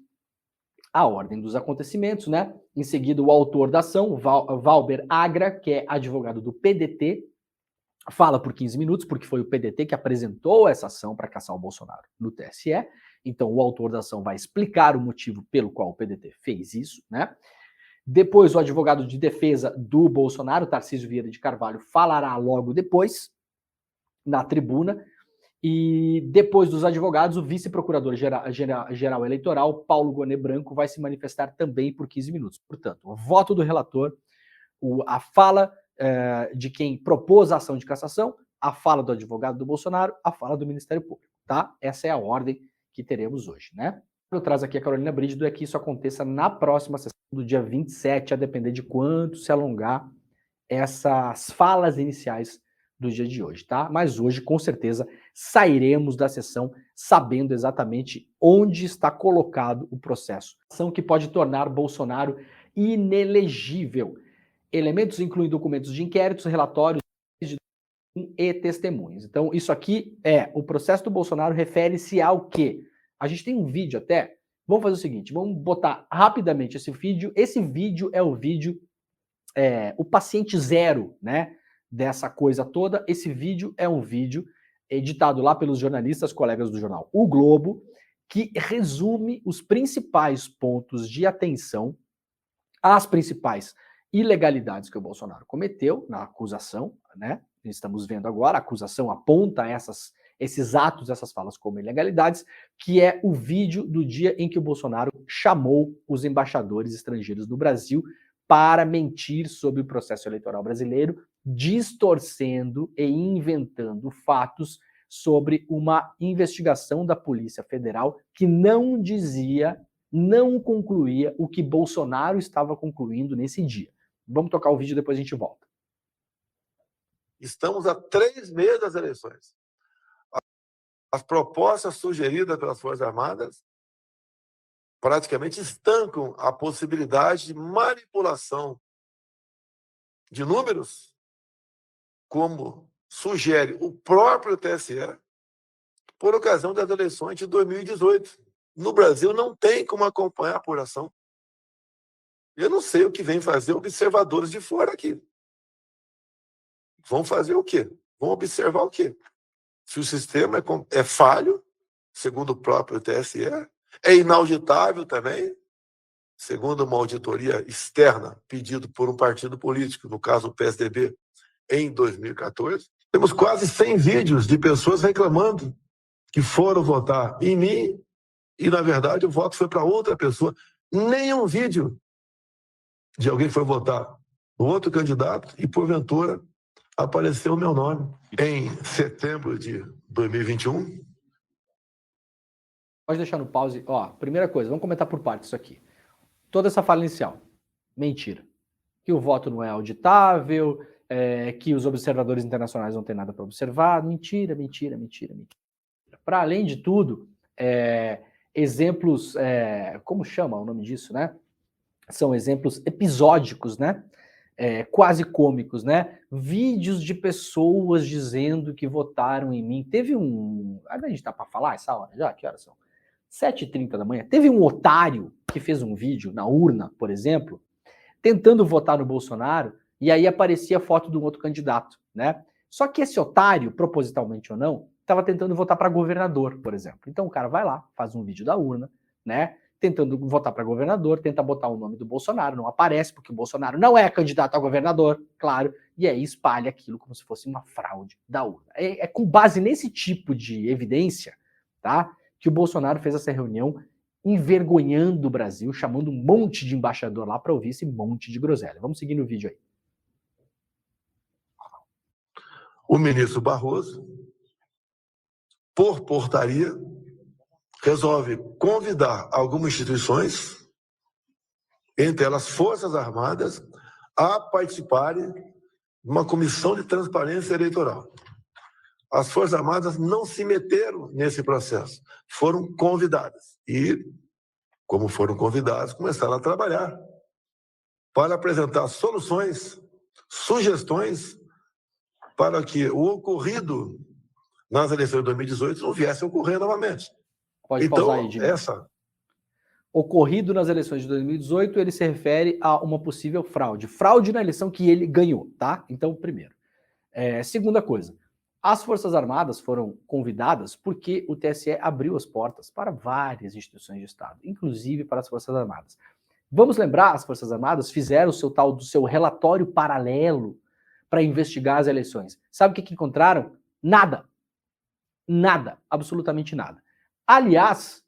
a ordem dos acontecimentos, né? Em seguida, o autor da ação, Valber Agra, que é advogado do PDT, fala por 15 minutos, porque foi o PDT que apresentou essa ação para caçar o Bolsonaro no TSE. Então, o autor da ação vai explicar o motivo pelo qual o PDT fez isso, né? Depois, o advogado de defesa do Bolsonaro, Tarcísio Vieira de Carvalho, falará logo depois, na tribuna. E depois dos advogados, o vice-procurador-geral eleitoral, Paulo Gonet Branco, vai se manifestar também por 15 minutos. Portanto, o voto do relator, a fala de quem propôs a ação de cassação, a fala do advogado do Bolsonaro, a fala do Ministério Público, tá? Essa é a ordem que teremos hoje, né? Eu trago aqui a Carolina Brígido é que isso aconteça na próxima sessão do dia 27, a depender de quanto se alongar essas falas iniciais do dia de hoje, tá? Mas hoje, com certeza, sairemos da sessão sabendo exatamente onde está colocado o processo. Ação que pode tornar Bolsonaro inelegível. Elementos incluem documentos de inquéritos, relatórios e testemunhas. Então, isso aqui o processo do Bolsonaro refere-se ao quê? A gente tem um vídeo até. Vamos fazer o seguinte, vamos botar rapidamente esse vídeo. Esse vídeo é o vídeo, o paciente zero, né, dessa coisa toda. Esse vídeo é um vídeo editado lá pelos jornalistas, colegas do jornal O Globo, que resume os principais pontos de atenção, as principais ilegalidades que o Bolsonaro cometeu na acusação, né? Estamos vendo agora, a acusação aponta esses atos, essas falas como ilegalidades, que é o vídeo do dia em que o Bolsonaro chamou os embaixadores estrangeiros do Brasil para mentir sobre o processo eleitoral brasileiro, distorcendo e inventando fatos sobre uma investigação da Polícia Federal que não dizia, não concluía o que Bolsonaro estava concluindo nesse dia. Vamos tocar o vídeo e depois a gente volta. Estamos a 3 meses das eleições. As propostas sugeridas pelas Forças Armadas praticamente estancam a possibilidade de manipulação de números, como sugere o próprio TSE, por ocasião das eleições de 2018. No Brasil não tem como acompanhar a apuração. Eu não sei o que vem fazer observadores de fora aqui. Vão fazer o quê? Vão observar o quê? Se o sistema é falho, segundo o próprio TSE, é inauditável também, segundo uma auditoria externa pedido por um partido político, no caso o PSDB, em 2014. Temos quase 100 vídeos de pessoas reclamando que foram votar em mim e, na verdade, o voto foi para outra pessoa. Nenhum vídeo de alguém que foi votar no outro candidato e, porventura, apareceu o meu nome. Em setembro de 2021. Pode deixar no pause. Ó, primeira coisa, vamos comentar por partes isso aqui. Toda essa fala inicial, mentira. Que o voto não é auditável, que os observadores internacionais não têm nada para observar. Mentira, mentira, mentira, mentira. Para além de tudo, exemplos, como chama o nome disso, né? São exemplos episódicos, né? Quase cômicos, né? Vídeos de pessoas dizendo que votaram em mim. Teve um... A gente tá para falar essa hora já? Que horas são? 7h30 da manhã. Teve um otário que fez um vídeo na urna, por exemplo, tentando votar no Bolsonaro, e aí aparecia a foto de um outro candidato, né? Só que esse otário, propositalmente ou não, estava tentando votar para governador, por exemplo. Então o cara vai lá, faz um vídeo da urna, né? Tentando votar para governador, tenta botar o nome do Bolsonaro, não aparece, porque o Bolsonaro não é candidato a governador, claro, e aí espalha aquilo como se fosse uma fraude da urna. É com base nesse tipo de evidência, tá, que o Bolsonaro fez essa reunião envergonhando o Brasil, chamando um monte de embaixador lá para ouvir esse monte de groselha. Vamos seguir no vídeo aí. O ministro Barroso, por portaria, resolve convidar algumas instituições, entre elas Forças Armadas, a participarem de uma comissão de transparência eleitoral. As Forças Armadas não se meteram nesse processo, foram convidadas. E, como foram convidadas, começaram a trabalhar para apresentar soluções, sugestões para que o ocorrido nas eleições de 2018 não viesse a ocorrer novamente. Pode então, pausar aí, Diniz. Ocorrido nas eleições de 2018, ele se refere a uma possível fraude. Fraude na eleição que ele ganhou, tá? Então, primeiro. Segunda coisa, as Forças Armadas foram convidadas porque o TSE abriu as portas para várias instituições de Estado, inclusive para as Forças Armadas. Vamos lembrar, as Forças Armadas fizeram o seu tal do seu relatório paralelo para investigar as eleições. Sabe o que encontraram? Nada. Nada. Absolutamente nada. Aliás,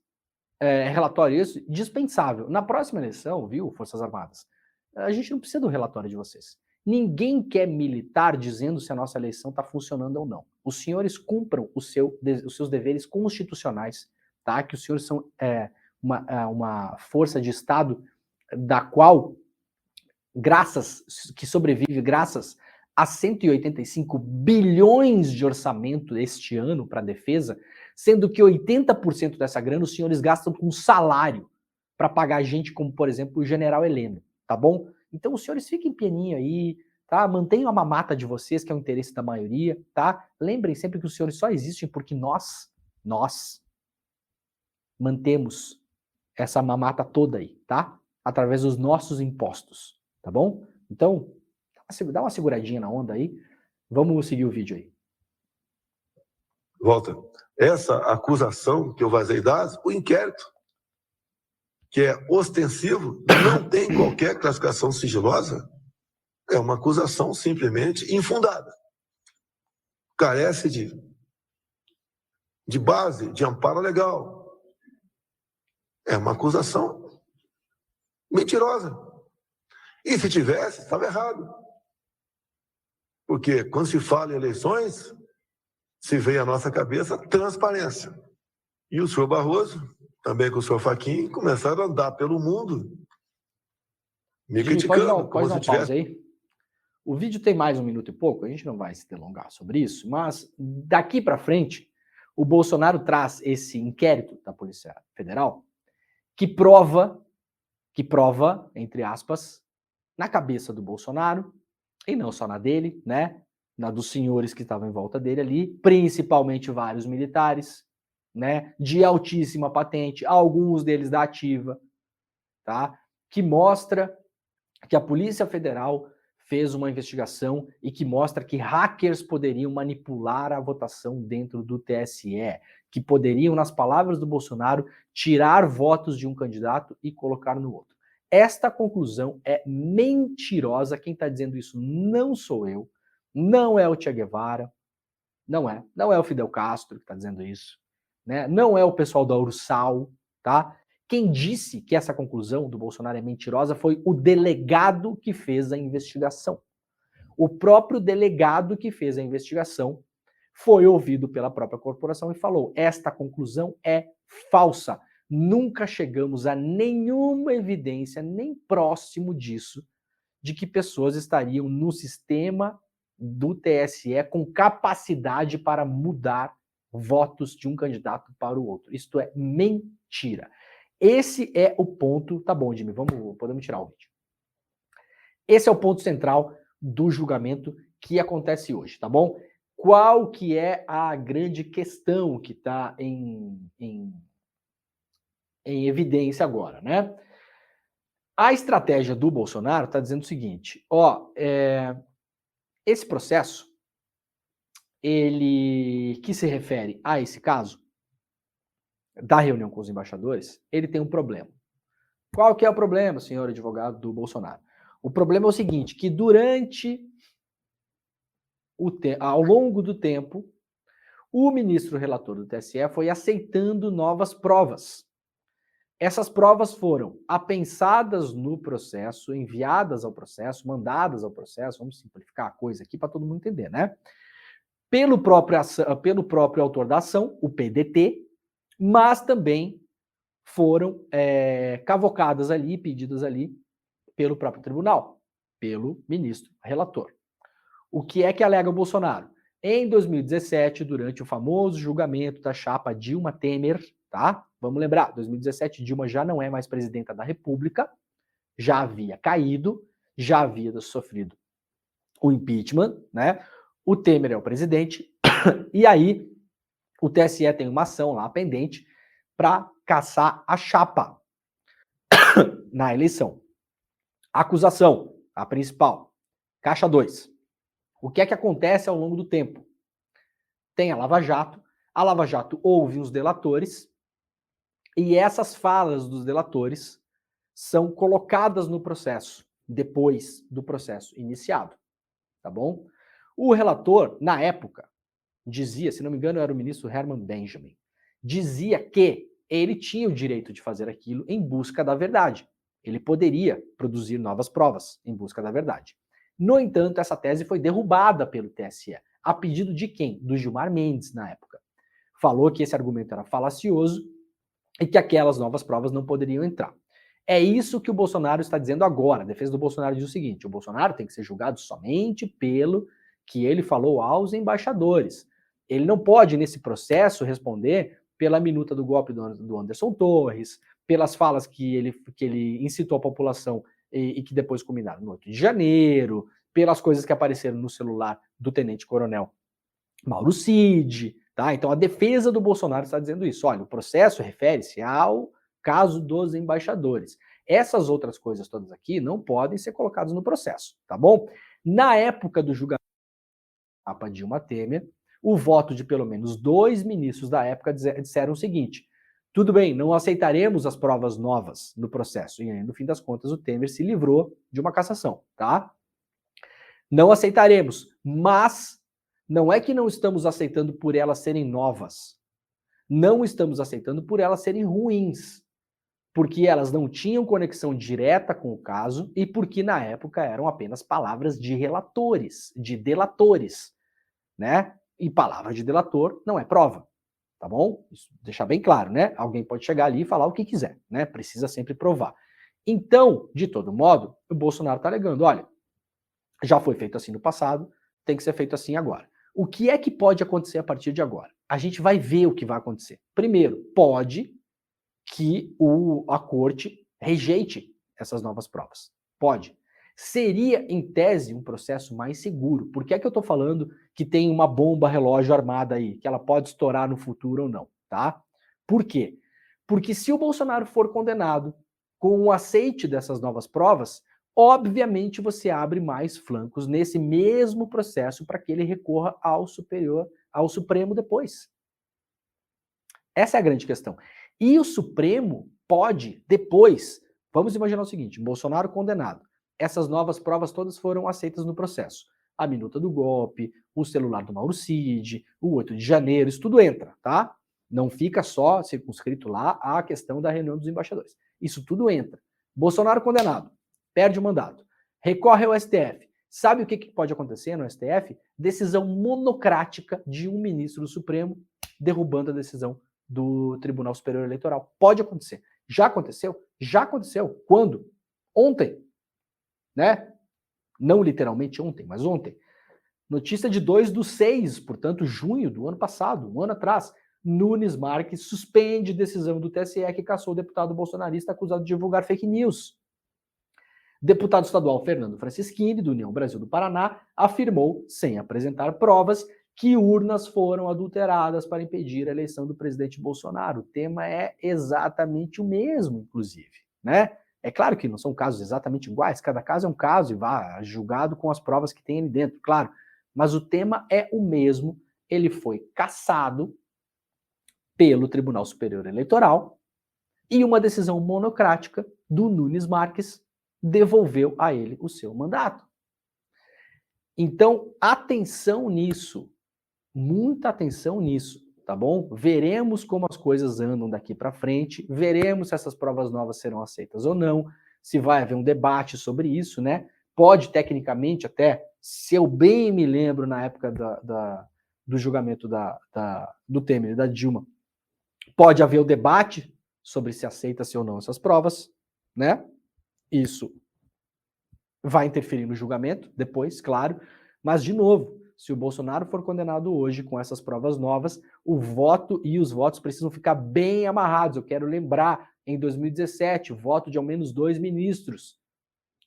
relatório esse dispensável. Na próxima eleição, viu, Forças Armadas, a gente não precisa do relatório de vocês. Ninguém quer militar dizendo se a nossa eleição está funcionando ou não. Os senhores cumpram os seus deveres constitucionais, tá? Que os senhores são uma força de Estado da qual, que sobrevive graças a 185 bilhões de orçamento este ano para a defesa, sendo que 80% dessa grana os senhores gastam com salário para pagar gente como, por exemplo, o general Heleno, tá bom? Então os senhores fiquem pianinho aí, tá? Mantenham a mamata de vocês, que é o interesse da maioria, tá? Lembrem sempre que os senhores só existem porque nós mantemos essa mamata toda aí, tá? Através dos nossos impostos, tá bom? Então, dá uma seguradinha na onda aí. Vamos seguir o vídeo aí. Volta. Essa acusação que eu vazei dados, o inquérito, que é ostensivo, não tem qualquer classificação sigilosa, é uma acusação simplesmente infundada. Carece de base, de amparo legal. É uma acusação mentirosa. E se tivesse, estava errado. Porque quando se fala em eleições, se veio à nossa cabeça transparência. E o senhor Barroso, também com o senhor Fachin, começaram a andar pelo mundo me criticando. Pode dar um pause aí? O vídeo tem mais 1 minuto e pouco, a gente não vai se delongar sobre isso, mas daqui para frente, o Bolsonaro traz esse inquérito da Polícia Federal que prova, entre aspas, na cabeça do Bolsonaro, e não só na dele, né? Na dos senhores que estavam em volta dele ali, principalmente vários militares, né? De altíssima patente, alguns deles da ativa, tá? Que mostra que a Polícia Federal fez uma investigação e que mostra que hackers poderiam manipular a votação dentro do TSE, que poderiam, nas palavras do Bolsonaro, tirar votos de um candidato e colocar no outro. Esta conclusão é mentirosa. Quem está dizendo isso não sou eu, não é o Che Guevara, não é o Fidel Castro que está dizendo isso, né? Não é o pessoal da Ursal, tá? Quem disse que essa conclusão do Bolsonaro é mentirosa foi o delegado que fez a investigação. O próprio delegado que fez a investigação foi ouvido pela própria corporação e falou: esta conclusão é falsa. nunca chegamos a nenhuma evidência, nem próximo disso, de que pessoas estariam no sistema do TSE com capacidade para mudar votos de um candidato para o outro. Isto é mentira. Esse é o ponto. Tá bom, Jimmy, podemos tirar o vídeo. Esse é o ponto central do julgamento que acontece hoje, tá bom? Qual que é a grande questão que está em evidência agora, né? A estratégia do Bolsonaro está dizendo o seguinte, esse processo, ele que se refere a esse caso, da reunião com os embaixadores, ele tem um problema. Qual que é o problema, senhor advogado do Bolsonaro? O problema é o seguinte, que ao longo do tempo, o ministro relator do TSE foi aceitando novas provas. Essas provas foram apensadas no processo, enviadas ao processo, mandadas ao processo, vamos simplificar a coisa aqui para todo mundo entender, né? Pelo próprio autor da ação, o PDT, mas também foram cavocadas ali, pedidas ali pelo próprio tribunal, pelo ministro relator. O que é que alega o Bolsonaro? Em 2017, durante o famoso julgamento da chapa Dilma Temer, tá? Vamos lembrar, 2017 Dilma já não é mais presidenta da República, já havia caído, já havia sofrido o impeachment, né? O Temer é o presidente, e aí o TSE tem uma ação lá pendente para caçar a chapa na eleição. Acusação, a principal, caixa 2. O que é que acontece ao longo do tempo? Tem a Lava Jato ouve os delatores, e essas falas dos delatores são colocadas no processo, depois do processo iniciado, tá bom? O relator, na época, dizia, se não me engano era o ministro Herman Benjamin, dizia que ele tinha o direito de fazer aquilo em busca da verdade. Ele poderia produzir novas provas em busca da verdade. No entanto, essa tese foi derrubada pelo TSE. A pedido de quem? Do Gilmar Mendes, na época. Falou que esse argumento era falacioso e que aquelas novas provas não poderiam entrar. É isso que o Bolsonaro está dizendo agora. A defesa do Bolsonaro diz o seguinte, o Bolsonaro tem que ser julgado somente pelo que ele falou aos embaixadores. Ele não pode, nesse processo, responder pela minuta do golpe do Anderson Torres, pelas falas que ele incitou a população e que depois culminaram no 8 de janeiro, pelas coisas que apareceram no celular do tenente-coronel Mauro Cid, tá? Então a defesa do Bolsonaro está dizendo isso. Olha, o processo refere-se ao caso dos embaixadores. Essas outras coisas todas aqui não podem ser colocadas no processo, tá bom? Na época do julgamento da Dilma Temer, o voto de pelo menos 2 ministros da época disseram o seguinte: tudo bem, não aceitaremos as provas novas no processo. E aí, no fim das contas, o Temer se livrou de uma cassação, tá? Não aceitaremos, mas não é que não estamos aceitando por elas serem novas. Não estamos aceitando por elas serem ruins. Porque elas não tinham conexão direta com o caso e porque, na época, eram apenas palavras de relatores, de delatores, né? E palavra de delator não é prova, tá bom? Isso deixar bem claro, né? Alguém pode chegar ali e falar o que quiser, né? Precisa sempre provar. Então, de todo modo, o Bolsonaro está alegando, olha, já foi feito assim no passado, tem que ser feito assim agora. O que é que pode acontecer a partir de agora? A gente vai ver o que vai acontecer. Primeiro, pode que a corte rejeite essas novas provas. Pode. Seria, em tese, um processo mais seguro. Por que é que eu estou falando que tem uma bomba relógio armada aí, que ela pode estourar no futuro ou não, tá? Por quê? Porque se o Bolsonaro for condenado com o aceite dessas novas provas, obviamente você abre mais flancos nesse mesmo processo para que ele recorra ao Supremo depois. Essa é a grande questão. E o Supremo pode, depois, vamos imaginar o seguinte, Bolsonaro condenado, essas novas provas todas foram aceitas no processo. A minuta do golpe, o celular do Mauro Cid, o 8 de janeiro, isso tudo entra, tá? Não fica só circunscrito lá a questão da reunião dos embaixadores. Isso tudo entra. Bolsonaro condenado, perde o mandato, recorre ao STF. Sabe o que pode acontecer no STF? Decisão monocrática de um ministro do Supremo derrubando a decisão do Tribunal Superior Eleitoral. Pode acontecer. Já aconteceu? Já aconteceu. Quando? Ontem. Né? Não literalmente ontem, mas ontem. Notícia de 2/6, portanto, junho do ano passado, um ano atrás. Nunes Marques suspende decisão do TSE que cassou o deputado bolsonarista acusado de divulgar fake news. Deputado estadual Fernando Francischini, do União Brasil do Paraná, afirmou, sem apresentar provas, que urnas foram adulteradas para impedir a eleição do presidente Bolsonaro. O tema é exatamente o mesmo, inclusive, né? É claro que não são casos exatamente iguais, cada caso é um caso e vai julgado com as provas que tem ali dentro, claro. Mas o tema é o mesmo, ele foi cassado pelo Tribunal Superior Eleitoral e uma decisão monocrática do Nunes Marques devolveu a ele o seu mandato. Então, atenção nisso, muita atenção nisso, tá bom? Veremos como as coisas andam daqui para frente, veremos se essas provas novas serão aceitas ou não, se vai haver um debate sobre isso, né? Pode, tecnicamente, até, se eu bem me lembro, na época do julgamento do Temer e da Dilma, pode haver o debate sobre se aceita-se ou não essas provas, né? Isso vai interferir no julgamento depois, claro, mas, de novo, se o Bolsonaro for condenado hoje com essas provas novas, o voto e os votos precisam ficar bem amarrados. Eu quero lembrar, em 2017, o voto de ao menos 2 ministros.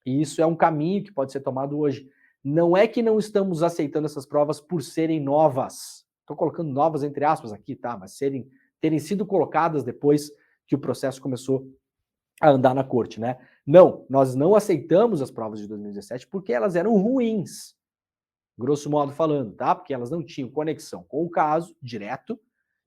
E isso é um caminho que pode ser tomado hoje. Não é que não estamos aceitando essas provas por serem novas. Estou colocando novas entre aspas aqui, tá? Mas terem sido colocadas depois que o processo começou a andar na corte, né? Não, nós não aceitamos as provas de 2017 porque elas eram ruins, grosso modo falando, tá? Porque elas não tinham conexão com o caso direto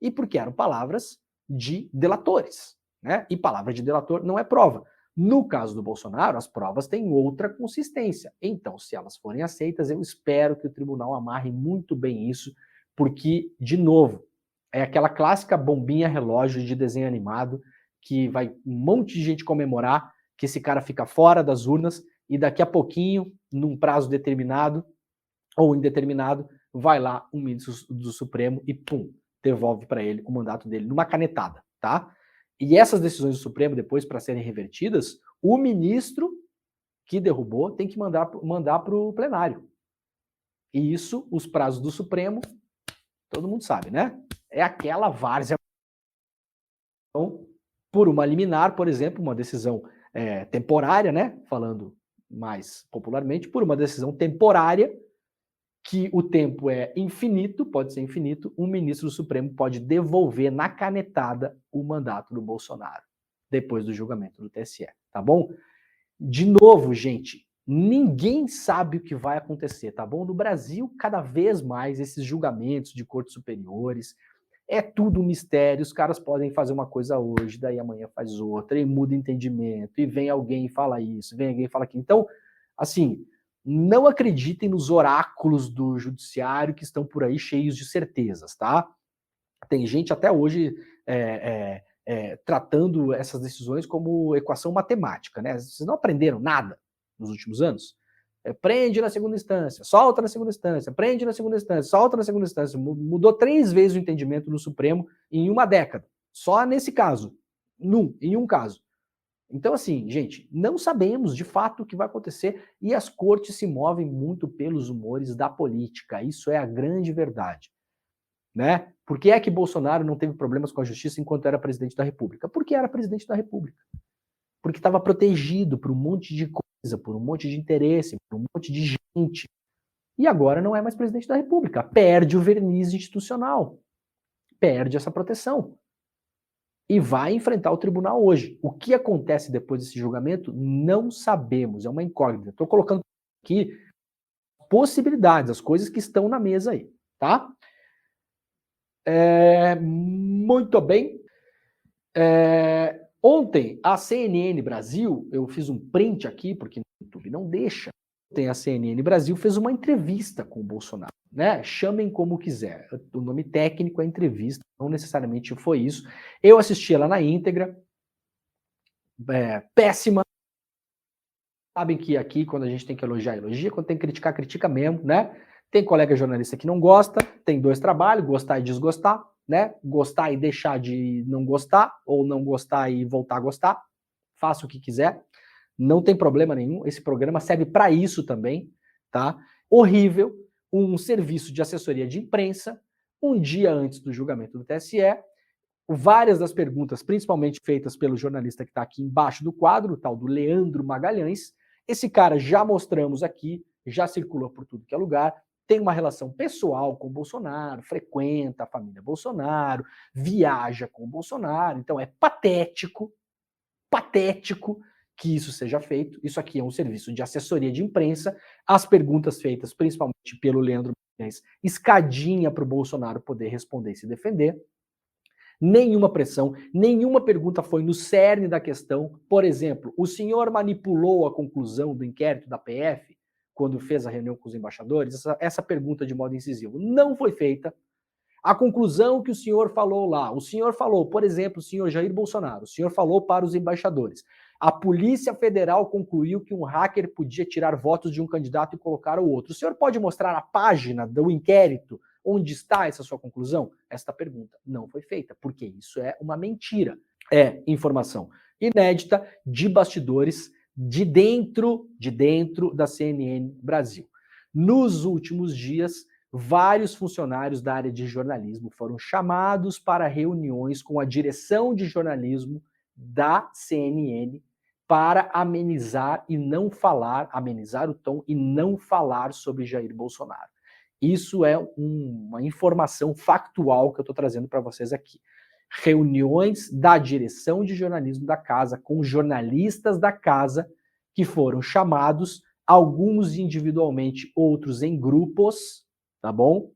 e porque eram palavras de delatores, né? E palavra de delator não é prova. No caso do Bolsonaro, as provas têm outra consistência. Então, se elas forem aceitas, eu espero que o tribunal amarre muito bem isso, porque, de novo, é aquela clássica bombinha relógio de desenho animado que vai um monte de gente comemorar que esse cara fica fora das urnas e daqui a pouquinho, num prazo determinado ou indeterminado, vai lá um ministro do Supremo e pum, devolve para ele o mandato dele numa canetada, tá? E essas decisões do Supremo, depois, para serem revertidas, o ministro que derrubou tem que mandar para o plenário. E isso, os prazos do Supremo, todo mundo sabe, né? É aquela várzea. Então, por uma liminar, por exemplo, uma decisão temporária, né? Falando mais popularmente, por uma decisão temporária, que o tempo é infinito, pode ser infinito, um ministro do Supremo pode devolver na canetada o mandato do Bolsonaro, depois do julgamento do TSE, tá bom? De novo, gente, ninguém sabe o que vai acontecer, tá bom? No Brasil, cada vez mais, esses julgamentos de cortes superiores, é tudo um mistério, os caras podem fazer uma coisa hoje, daí amanhã faz outra, e muda entendimento, e vem alguém e fala isso, vem alguém e fala aquilo. Então, assim, não acreditem nos oráculos do judiciário que estão por aí cheios de certezas, tá? Tem gente até hoje tratando essas decisões como equação matemática, né? Vocês não aprenderam nada nos últimos anos? Prende na segunda instância, solta na segunda instância, prende na segunda instância, solta na segunda instância. Mudou 3 vezes o entendimento no Supremo em uma década. Só nesse caso. Em um caso. Então, assim, gente, não sabemos de fato o que vai acontecer e as cortes se movem muito pelos humores da política. Isso é a grande verdade, né? Por que é que Bolsonaro não teve problemas com a justiça enquanto era presidente da República? Porque era presidente da República. Porque estava protegido por um monte de coisa, por um monte de interesse, por um monte de gente. E agora não é mais presidente da República. Perde o verniz institucional. Perde essa proteção. E vai enfrentar o tribunal hoje. O que acontece depois desse julgamento, não sabemos. É uma incógnita. Estou colocando aqui possibilidades, as coisas que estão na mesa aí, tá? Muito bem. Ontem, a CNN Brasil, eu fiz um print aqui, porque no YouTube não deixa. Ontem, a CNN Brasil fez uma entrevista com o Bolsonaro, né? Chamem como quiser. O nome técnico é entrevista, não necessariamente foi isso. Eu assisti ela na íntegra. Péssima. Sabem que aqui, quando a gente tem que elogiar, elogia. Quando tem que criticar, critica mesmo, né? Tem colega jornalista que não gosta, tem 2 trabalhos, gostar e desgostar. né? Gostar e deixar de não gostar, ou não gostar e voltar a gostar, faça o que quiser, não tem problema nenhum, esse programa serve para isso também, tá? Horrível, um serviço de assessoria de imprensa, um dia antes do julgamento do TSE, várias das perguntas, principalmente feitas pelo jornalista que está aqui embaixo do quadro, o tal do Leandro Magalhães. Esse cara já mostramos aqui, já circulou por tudo que é lugar, tem uma relação pessoal com o Bolsonaro, frequenta a família Bolsonaro, viaja com o Bolsonaro, então é patético que isso seja feito. Isso aqui é um serviço de assessoria de imprensa, as perguntas feitas principalmente pelo Leandro Magalhães, escadinha para o Bolsonaro poder responder e se defender. Nenhuma pressão, nenhuma pergunta foi no cerne da questão. Por exemplo, o senhor manipulou a conclusão do inquérito da PF quando fez a reunião com os embaixadores? Essa pergunta de modo incisivo não foi feita. A conclusão que o senhor falou lá, o senhor falou, por exemplo, o senhor Jair Bolsonaro, o senhor falou para os embaixadores, a Polícia Federal concluiu que um hacker podia tirar votos de um candidato e colocar o outro. O senhor pode mostrar a página do inquérito onde está essa sua conclusão? Esta pergunta não foi feita, porque isso é uma mentira. É informação inédita de bastidores de dentro da CNN Brasil. Nos últimos dias, vários funcionários da área de jornalismo foram chamados para reuniões com a direção de jornalismo da CNN para amenizar e não falar, amenizar o tom e não falar sobre Jair Bolsonaro. Isso é uma informação factual que eu estou trazendo para vocês aqui. Reuniões da direção de jornalismo da casa com jornalistas da casa que foram chamados, alguns individualmente, outros em grupos, tá bom?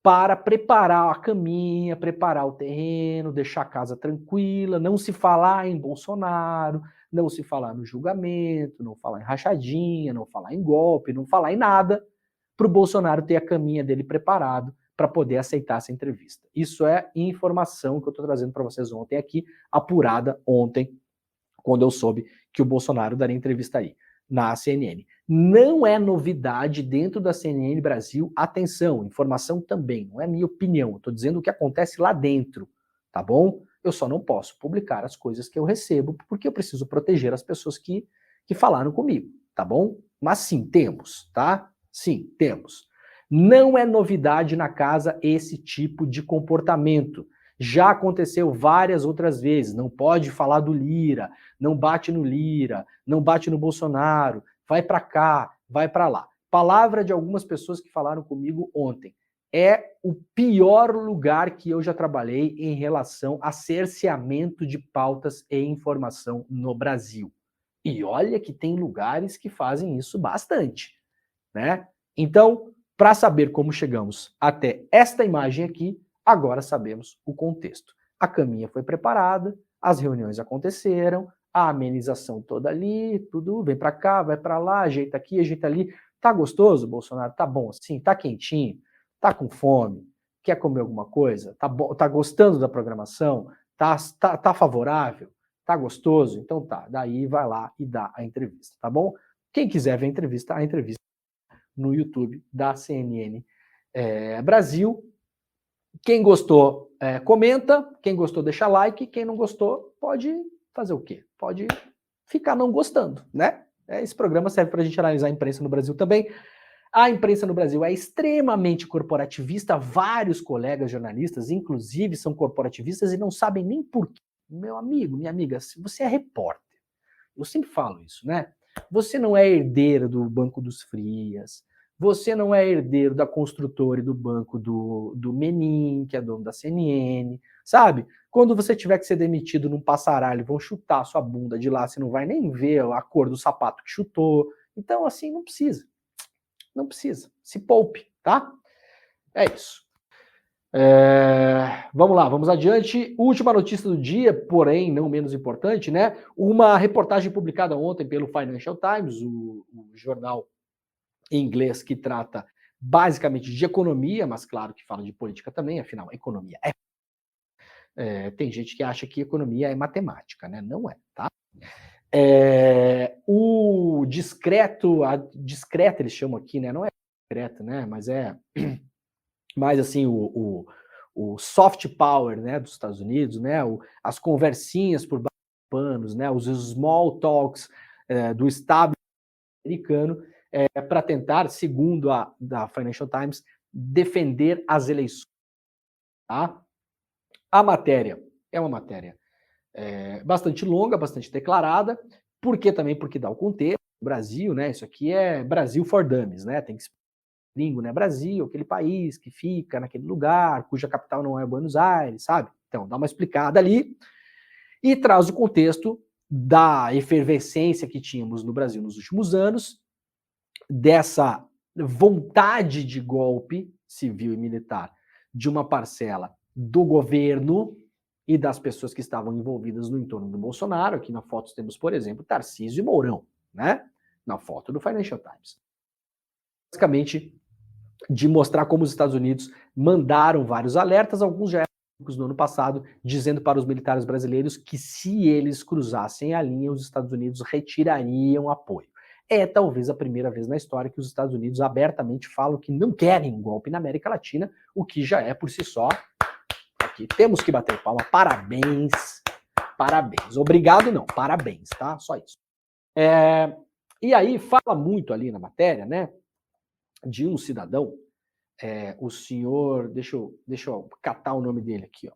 Para preparar a caminha, preparar o terreno, deixar a casa tranquila, não se falar em Bolsonaro, não se falar no julgamento, não falar em rachadinha, não falar em golpe, não falar em nada, para o Bolsonaro ter a caminha dele preparado para poder aceitar essa entrevista. Isso é informação que eu estou trazendo para vocês ontem aqui, apurada ontem, quando eu soube que o Bolsonaro daria entrevista aí, na CNN. Não é novidade dentro da CNN Brasil, atenção, informação também, não é minha opinião, eu estou dizendo o que acontece lá dentro, tá bom? Eu só não posso publicar as coisas que eu recebo, porque eu preciso proteger as pessoas que falaram comigo, tá bom? Mas sim, temos, tá? Sim, temos. Não é novidade na casa esse tipo de comportamento. Já aconteceu várias outras vezes. Não pode falar do Lira, não bate no Lira, não bate no Bolsonaro, vai para cá, vai para lá. Palavra de algumas pessoas que falaram comigo ontem. É o pior lugar que eu já trabalhei em relação a cerceamento de pautas e informação no Brasil. E olha que tem lugares que fazem isso bastante, né? Então, para saber como chegamos até esta imagem aqui, agora sabemos o contexto. A caminha foi preparada, as reuniões aconteceram, a amenização toda ali, tudo, vem para cá, vai para lá, ajeita aqui, ajeita ali. Tá gostoso, Bolsonaro? Tá bom assim? Tá quentinho? Tá com fome? Quer comer alguma coisa? Tá bom? Tá gostando da programação? Tá favorável? Tá gostoso? Então tá, daí vai lá e dá a entrevista, tá bom? Quem quiser ver a entrevista no YouTube da CNN Brasil. Quem gostou, comenta. Quem gostou, deixa like. Quem não gostou, pode fazer o quê? Pode ficar não gostando, né? Esse programa serve para a gente analisar a imprensa no Brasil também. A imprensa no Brasil é extremamente corporativista. Vários colegas jornalistas, inclusive, são corporativistas e não sabem nem por quê. Meu amigo, minha amiga, se você é repórter, eu sempre falo isso, né? Você não é herdeiro do Banco dos Frias, você não é herdeiro da construtora e do banco do Menin, que é dono da CNN, sabe? Quando você tiver que ser demitido num passaralho, vão chutar a sua bunda de lá, você não vai nem ver a cor do sapato que chutou. Então, assim, não precisa. Não precisa. Se poupe, tá? É isso. Vamos lá, vamos adiante. Última notícia do dia, porém não menos importante, né? Uma reportagem publicada ontem pelo Financial Times, o jornal em inglês que trata basicamente de economia, mas claro que fala de política também, afinal, economia tem gente que acha que economia é matemática, né? Não é, tá? O discreta eles chamam aqui, né? Não é discreta, né? Mas é mais assim, o o soft power, né, dos Estados Unidos, né, as conversinhas por baixo dos panos, né, os small talks do establishment americano, para tentar, segundo a da Financial Times, defender as eleições. Tá? A matéria é uma matéria bastante longa, bastante declarada, porque dá o contexto. Brasil, né? Isso aqui é Brasil for Dummies, né? Tem que língua, né? Brasil, aquele país que fica naquele lugar, cuja capital não é Buenos Aires, sabe? Então, dá uma explicada ali e traz o contexto da efervescência que tínhamos no Brasil nos últimos anos, dessa vontade de golpe civil e militar de uma parcela do governo e das pessoas que estavam envolvidas no entorno do Bolsonaro. Aqui na foto temos, por exemplo, Tarcísio e Mourão, né? Na foto do Financial Times. Basicamente, de mostrar como os Estados Unidos mandaram vários alertas, alguns já eram no ano passado, dizendo para os militares brasileiros que se eles cruzassem a linha, os Estados Unidos retirariam apoio. É talvez a primeira vez na história que os Estados Unidos abertamente falam que não querem um golpe na América Latina, o que já é por si só. Aqui temos que bater palma. Parabéns. Parabéns. Obrigado não, parabéns, tá? Só isso. E aí fala muito ali na matéria, né, de um cidadão, o senhor, deixa eu catar o nome dele aqui, ó.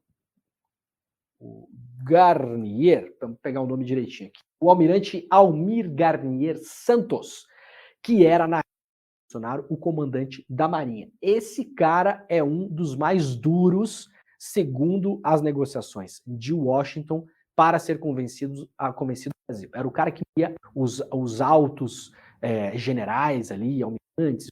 O Garnier, vamos pegar o nome direitinho aqui. O almirante Almir Garnier Santos, que era na Bolsonaro o comandante da Marinha. Esse cara é um dos mais duros, segundo as negociações de Washington, para ser convencido do Brasil. Era o cara que ia os altos generais ali, almirantes,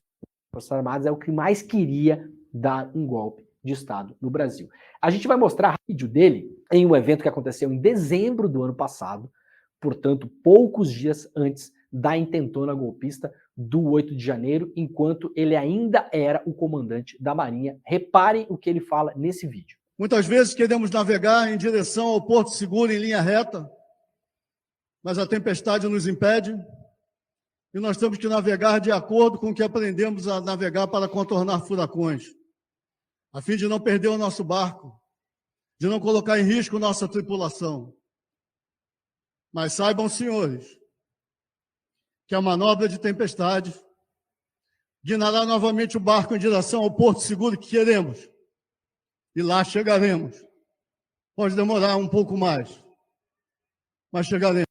Forças Armadas, é o que mais queria dar um golpe de Estado no Brasil. A gente vai mostrar vídeo dele em um evento que aconteceu em dezembro do ano passado, portanto, poucos dias antes da intentona golpista do 8 de janeiro, enquanto ele ainda era o comandante da Marinha. Reparem o que ele fala nesse vídeo. Muitas vezes queremos navegar em direção ao porto seguro em linha reta, mas a tempestade nos impede e nós temos que navegar de acordo com o que aprendemos a navegar para contornar furacões, a fim de não perder o nosso barco, de não colocar em risco nossa tripulação. Mas saibam, senhores, que a manobra de tempestade guiará novamente o barco em direção ao porto seguro que queremos. E lá chegaremos. Pode demorar um pouco mais, mas chegaremos.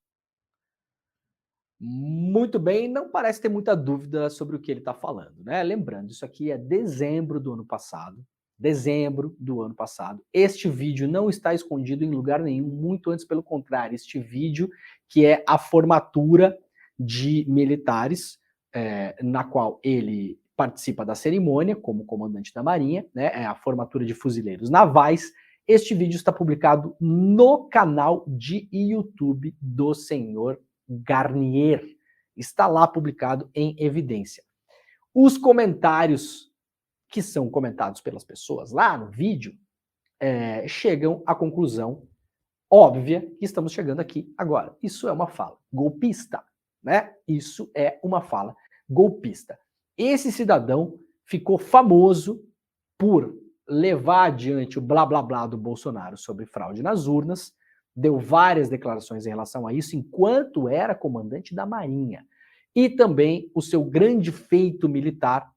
Muito bem, não parece ter muita dúvida sobre o que ele está falando, né? Lembrando, isso aqui é dezembro do ano passado. Dezembro do ano passado. Este vídeo não está escondido em lugar nenhum, muito antes pelo contrário. Este vídeo, que é a formatura de militares, na qual ele participa da cerimônia como comandante da Marinha, né? É a formatura de fuzileiros navais. Este vídeo está publicado no canal de YouTube do senhor Garnier. Está lá publicado em evidência. Os comentários que são comentados pelas pessoas lá no vídeo chegam à conclusão óbvia que estamos chegando aqui agora. Isso é uma fala golpista, né? Isso é uma fala golpista. Esse cidadão ficou famoso por levar adiante o blá blá blá do Bolsonaro sobre fraude nas urnas, deu várias declarações em relação a isso enquanto era comandante da Marinha. E também o seu grande feito militar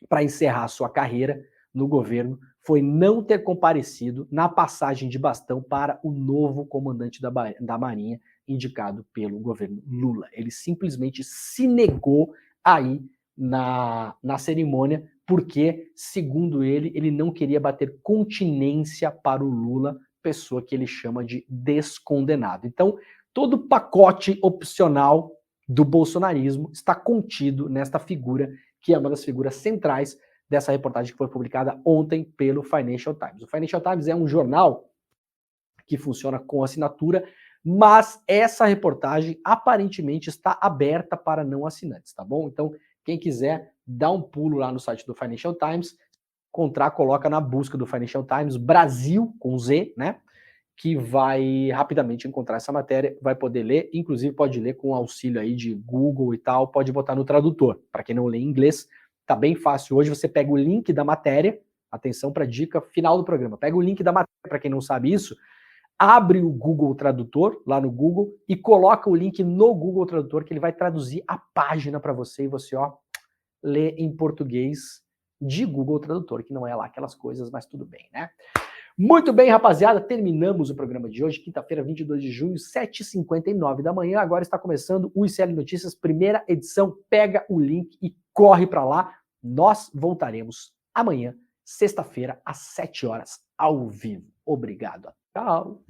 para encerrar sua carreira no governo foi não ter comparecido na passagem de bastão para o novo comandante da Marinha indicado pelo governo Lula. Ele simplesmente se negou a ir na cerimônia porque, segundo ele não queria bater continência para o Lula, pessoa que ele chama de descondenado. Então, todo o pacote opcional do bolsonarismo está contido nesta figura, que é uma das figuras centrais dessa reportagem que foi publicada ontem pelo Financial Times. O Financial Times é um jornal que funciona com assinatura, mas essa reportagem aparentemente está aberta para não assinantes, tá bom? Então, quem quiser, dá um pulo lá no site do Financial Times, coloca na busca do Financial Times Brasil, com Z, né? Que vai rapidamente encontrar essa matéria, vai poder ler, inclusive pode ler com auxílio aí de Google e tal, pode botar no tradutor. Para quem não lê inglês, tá bem fácil. Hoje você pega o link da matéria, Atenção para a dica final do programa. Pega o link da matéria, para quem não sabe isso, abre o Google Tradutor, lá no Google, e coloca o link no Google Tradutor, que ele vai traduzir a página para você, e você, ó, lê em português de Google Tradutor, que não é lá aquelas coisas, mas tudo bem, né? Muito bem, rapaziada, terminamos o programa de hoje, quinta-feira, 22 de junho, 7h59 da manhã. Agora está começando o ICL Notícias, primeira edição. Pega o link e corre para lá. Nós voltaremos amanhã, sexta-feira, às 7 horas, ao vivo. Obrigado. Tchau.